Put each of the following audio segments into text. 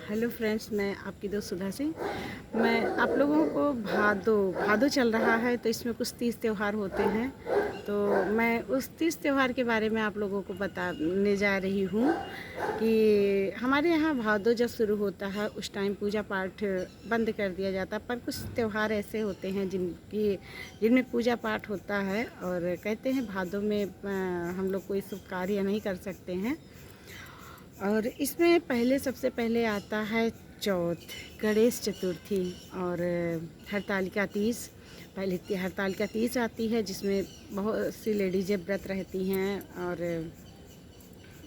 Hello friends, मैं आपकी दोस्त सुधा सिंह। मैं आप लोगों को भादो भादो चल रहा है, तो इसमें कुछ तीज त्यौहार होते हैं। तो मैं उस तीज त्यौहार के बारे में आप लोगों को बताने जा रही हूँ कि हमारे यहाँ भादो जब शुरू होता है उस टाइम पूजा पाठ बंद कर दिया जाता है, पर कुछ त्यौहार ऐसे होते हैं जिनमें पूजा पाठ होता है। और कहते हैं भादो में हम लोग कोई शुभ कार्य नहीं कर सकते हैं। और इसमें सबसे पहले आता है चौथ, गणेश चतुर्थी और हरतालिका तीज। पहले हरतालिका तीज आती है, जिसमें बहुत सी लेडीज़ें व्रत रहती हैं और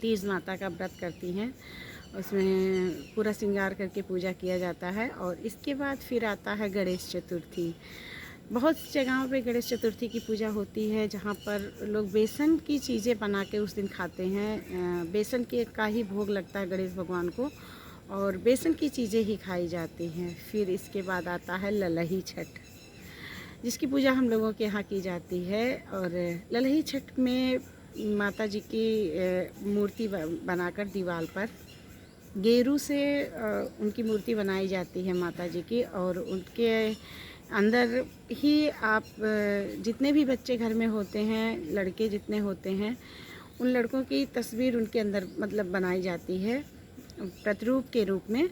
तीज माता का व्रत करती हैं। उसमें पूरा श्रृंगार करके पूजा किया जाता है। और इसके बाद फिर आता है गणेश चतुर्थी। बहुत सी जगहों पे गणेश चतुर्थी की पूजा होती है, जहाँ पर लोग बेसन की चीज़ें बना के उस दिन खाते हैं। बेसन के का ही भोग लगता है गणेश भगवान को, और बेसन की चीज़ें ही खाई जाती हैं। फिर इसके बाद आता है ललही छठ, जिसकी पूजा हम लोगों के यहाँ की जाती है। और ललही छठ में माता जी की मूर्ति बनाकर दीवार पर गेरू से उनकी मूर्ति बनाई जाती है माता जी की। और उनके अंदर ही आप जितने भी बच्चे घर में होते हैं, लड़के जितने होते हैं, उन लड़कों की तस्वीर उनके अंदर मतलब बनाई जाती है प्रतिरूप के रूप में।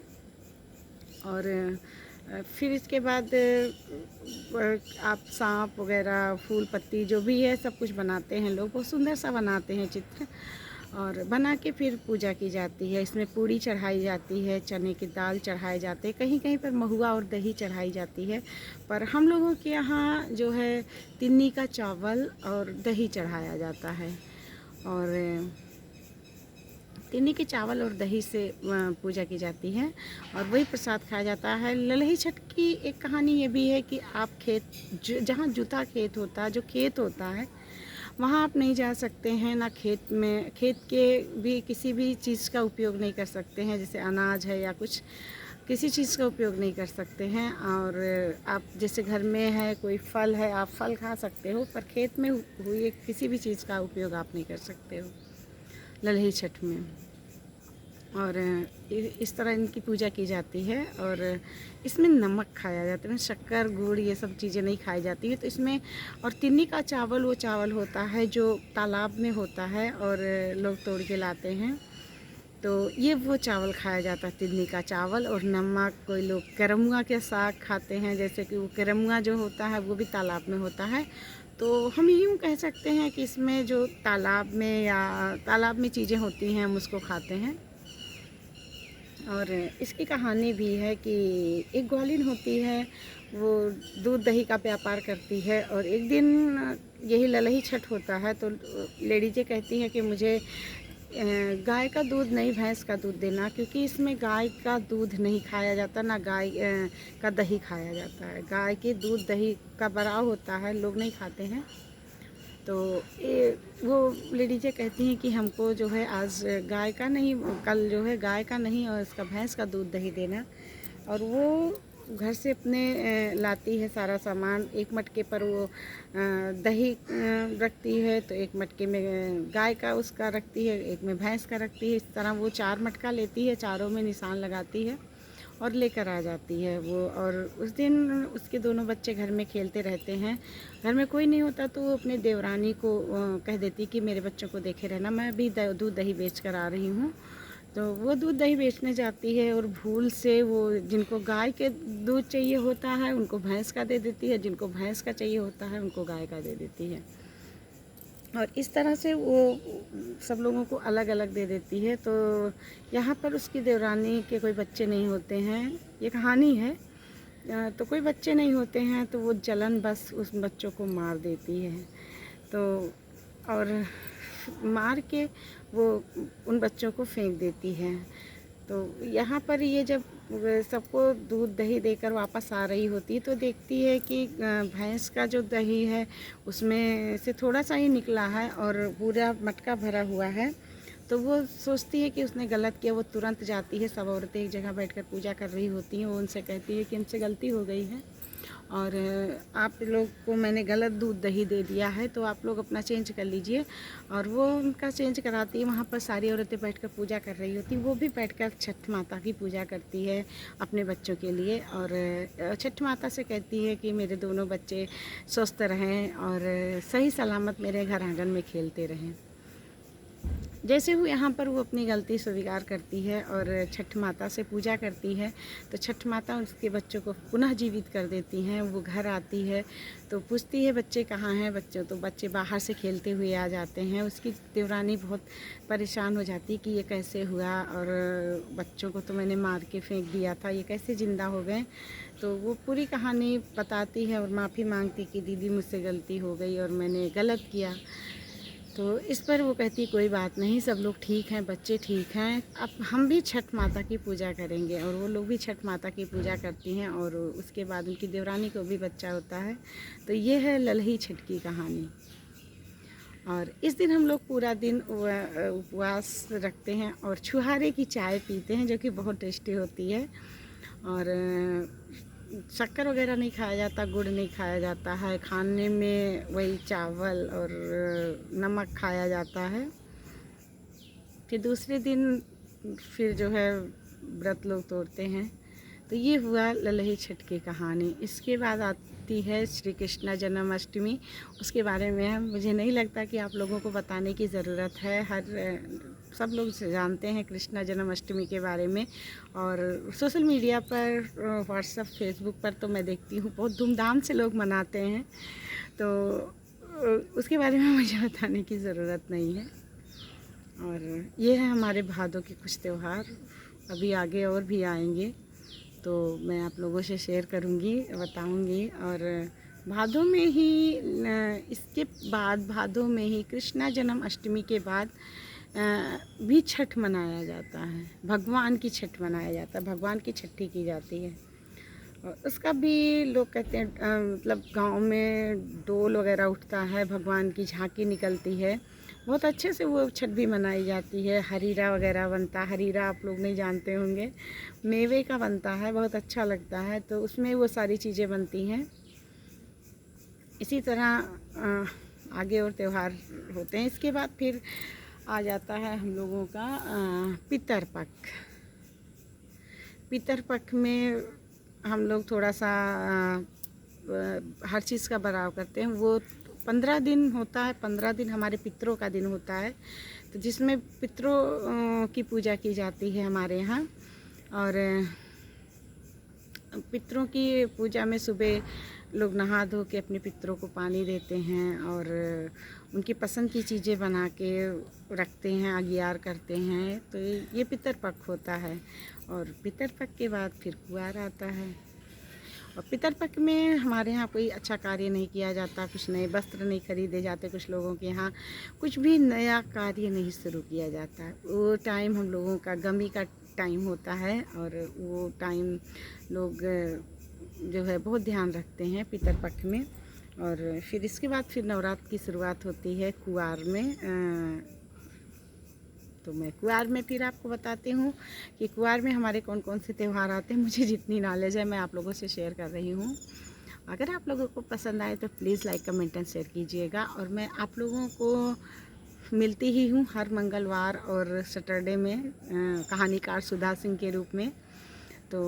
और फिर इसके बाद आप सांप वगैरह, फूल पत्ती जो भी है सब कुछ बनाते हैं लोग, बहुत सुंदर सा बनाते हैं चित्र, और बना के फिर पूजा की जाती है। इसमें पूड़ी चढ़ाई जाती है, चने की दाल चढ़ाए जाते हैं, कहीं कहीं पर महुआ और दही चढ़ाई जाती है। पर हम लोगों के यहाँ जो है तिन्नी का चावल और दही चढ़ाया जाता है। और तिन्नी के चावल और दही से पूजा की जाती है और वही प्रसाद खाया जाता है। ललही छठ की एक कहानी ये भी है कि आप जहाँ जुता खेत होता है, जो खेत होता है, वहाँ आप नहीं जा सकते हैं। ना खेत के भी किसी भी चीज़ का उपयोग नहीं कर सकते हैं, जैसे अनाज है या कुछ किसी चीज़ का उपयोग नहीं कर सकते हैं। और आप जैसे घर में है कोई फल है, आप फल खा सकते हो, पर खेत में हुई किसी भी चीज़ का उपयोग आप नहीं कर सकते हो ललही छठ में। और इस तरह इनकी पूजा की जाती है। और इसमें नमक खाया जाता है, शक्कर गुड़ ये सब चीज़ें नहीं खाई जाती है। तो इसमें और तिन्नी का चावल वो चावल होता है जो तालाब में होता है और लोग तोड़ के लाते हैं। तो ये वो चावल खाया जाता है, तिन्नी का चावल और नमक। कोई लोग करमुआ के साग खाते हैं, जैसे कि वो करमुआ जो होता है वो भी तालाब में होता है। तो हम यूँ कह सकते हैं कि इसमें जो तालाब में चीज़ें होती हैं हम उसको खाते हैं। और इसकी कहानी भी है कि एक ग्वालिन होती है, वो दूध दही का व्यापार करती है। और एक दिन यही ललही छठ होता है, तो लेडीज़ें कहती हैं कि मुझे गाय का दूध नहीं, भैंस का दूध देना, क्योंकि इसमें गाय का दूध नहीं खाया जाता, ना गाय का दही खाया जाता है। गाय के दूध दही का बराव होता है, लोग नहीं खाते हैं। तो वो लेडीज़ें कहती हैं कि हमको जो है आज गाय का नहीं, कल जो है गाय का नहीं और इसका भैंस का दूध दही देना। और वो घर से अपने लाती है सारा सामान। एक मटके पर वो दही रखती है, तो एक मटके में गाय का उसका रखती है, एक में भैंस का रखती है। इस तरह वो 4 मटका लेती है, चारों में निशान लगाती है और लेकर आ जाती है वो। और उस दिन उसके दोनों बच्चे घर में खेलते रहते हैं। घर में कोई नहीं होता तो वो अपने देवरानी को कह देती कि मेरे बच्चों को देखे रहना, मैं भी दूध दही बेच कर आ रही हूँ। तो वो दूध दही बेचने जाती है और भूल से वो जिनको गाय के दूध चाहिए होता है उनको भैंस का दे देती है, जिनको भैंस का चाहिए होता है उनको गाय का दे देती है। और इस तरह से वो सब लोगों को अलग अलग दे देती है। तो यहाँ पर उसकी देवरानी के कोई बच्चे नहीं होते हैं, ये कहानी है। तो कोई बच्चे नहीं होते हैं, तो वो जलन बस उस बच्चों को मार देती है। तो और मार के वो उन बच्चों को फेंक देती है। तो यहाँ पर ये जब सबको दूध दही देकर वापस आ रही होती है, तो देखती है कि भैंस का जो दही है उसमें से थोड़ा सा ही निकला है और पूरा मटका भरा हुआ है। तो वो सोचती है कि उसने गलत किया। वो तुरंत जाती है, सब औरतें एक जगह बैठकर पूजा कर रही होती हैं, वो उनसे कहती है कि हमसे गलती हो गई है और आप लोग को मैंने गलत दूध दही दे दिया है, तो आप लोग अपना चेंज कर लीजिए। और वो उनका चेंज कराती है। वहाँ पर सारी औरतें बैठकर पूजा कर रही होती, वो भी बैठकर छठ माता की पूजा करती है अपने बच्चों के लिए। और छठ माता से कहती है कि मेरे दोनों बच्चे स्वस्थ रहें और सही सलामत मेरे घर आंगन में खेलते रहें। जैसे वो यहाँ पर वो अपनी गलती स्वीकार करती है और छठ माता से पूजा करती है, तो छठ माता उसके बच्चों को पुनः जीवित कर देती हैं। वो घर आती है तो पूछती है बच्चे कहाँ हैं बच्चों, तो बच्चे बाहर से खेलते हुए आ जाते हैं। उसकी देवरानी बहुत परेशान हो जाती कि ये कैसे हुआ, और बच्चों को तो मैंने मार के फेंक दिया था, ये कैसे ज़िंदा हो गए। तो वो पूरी कहानी बताती है और माफ़ी मांगती कि दीदी मुझसे गलती हो गई और मैंने गलत किया। तो इस पर वो कहती कोई बात नहीं, सब लोग ठीक हैं, बच्चे ठीक हैं, अब हम भी छठ माता की पूजा करेंगे। और वो लोग भी छठ माता की पूजा करती हैं और उसके बाद उनकी देवरानी को भी बच्चा होता है। तो ये है ललही छठ की कहानी। और इस दिन हम लोग पूरा दिन उपवास रखते हैं और छुहारे की चाय पीते हैं, जो कि बहुत टेस्टी होती है। और शक्कर वगैरह नहीं खाया जाता, गुड़ नहीं खाया जाता है, खाने में वही चावल और नमक खाया जाता है। फिर दूसरे दिन फिर जो है व्रत लोग तोड़ते हैं। तो ये हुआ ललही छठ की कहानी। इसके बाद आती है श्री कृष्ण जन्माष्टमी। उसके बारे में मुझे नहीं लगता कि आप लोगों को बताने की ज़रूरत है, सब लोग जानते हैं कृष्ण जन्माष्टमी के बारे में। और सोशल मीडिया पर, व्हाट्सएप, फेसबुक पर तो मैं देखती हूँ बहुत धूमधाम से लोग मनाते हैं, तो उसके बारे में मुझे बताने की ज़रूरत नहीं है। और ये है हमारे भादों के कुछ त्यौहार, अभी आगे और भी आएंगे तो मैं आप लोगों से शेयर करूँगी, बताऊँगी। और भादों में ही, इसके बाद भादों में ही कृष्णा जन्माष्टमी के बाद भी छठ मनाया जाता है, भगवान की छठ मनाया जाता है, भगवान की छठी की जाती है। और उसका भी लोग कहते हैं मतलब गांव में डोल वगैरह उठता है, भगवान की झांकी निकलती है, बहुत अच्छे से वो छठ भी मनाई जाती है। हरीरा वगैरह बनता है, हरीरा आप लोग नहीं जानते होंगे, मेवे का बनता है, बहुत अच्छा लगता है। तो उसमें वो सारी चीज़ें बनती हैं। इसी तरह आगे और त्यौहार होते हैं। इसके बाद फिर आ जाता है हम लोगों का पितरपक्ष। पितरपक्ष में हम लोग थोड़ा सा हर चीज़ का बराव करते हैं। वो 15 दिन होता है, 15 दिन हमारे पितरों का दिन होता है, तो जिसमें पितरों की पूजा की जाती है हमारे यहाँ। और पितरों की पूजा में सुबह लोग नहा धो के अपने पितरों को पानी देते हैं और उनकी पसंद की चीज़ें बना के रखते हैं, आगियार करते हैं। तो ये पितरपक्ष होता है। और पितरपक्ष के बाद फिर कुआर आता है। और पितरपक्ष में हमारे यहाँ कोई अच्छा कार्य नहीं किया जाता, कुछ नए वस्त्र नहीं खरीदे जाते, कुछ लोगों के यहाँ कुछ भी नया कार्य नहीं शुरू किया जाता। वो टाइम हम लोगों का गमी का टाइम होता है और वो टाइम लोग जो है बहुत ध्यान रखते हैं पितरपक्ष में। और फिर इसके बाद फिर नवरात्र की शुरुआत होती है कुआर में। तो मैं कुआर में फिर आपको बताती हूँ कि कुआर में हमारे कौन कौन से त्यौहार आते हैं। मुझे जितनी नॉलेज है मैं आप लोगों से शेयर कर रही हूँ। अगर आप लोगों को पसंद आए तो please like, comment and share कीजिएगा। और मैं आप लोगों को मिलती ही हूँ हर मंगलवार और सैटरडे में कहानीकार सुधा सिंह के रूप में। तो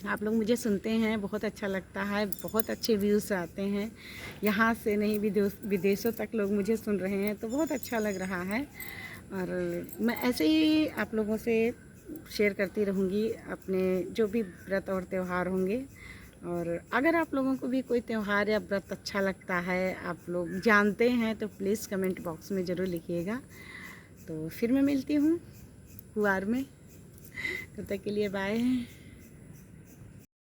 आप लोग मुझे सुनते हैं, बहुत अच्छा लगता है, बहुत अच्छे व्यूज़ आते हैं। यहाँ से नहीं, विदेशों तक लोग मुझे सुन रहे हैं, तो बहुत अच्छा लग रहा है। और मैं ऐसे ही आप लोगों से शेयर करती रहूँगी अपने जो भी व्रत और त्यौहार होंगे। और अगर आप लोगों को भी कोई त्यौहार या व्रत अच्छा लगता है, आप लोग जानते हैं, तो प्लीज़ कमेंट बॉक्स में ज़रूर लिखिएगा। तो फिर मैं मिलती हूँ कुआर में, तब तक के लिए बाय।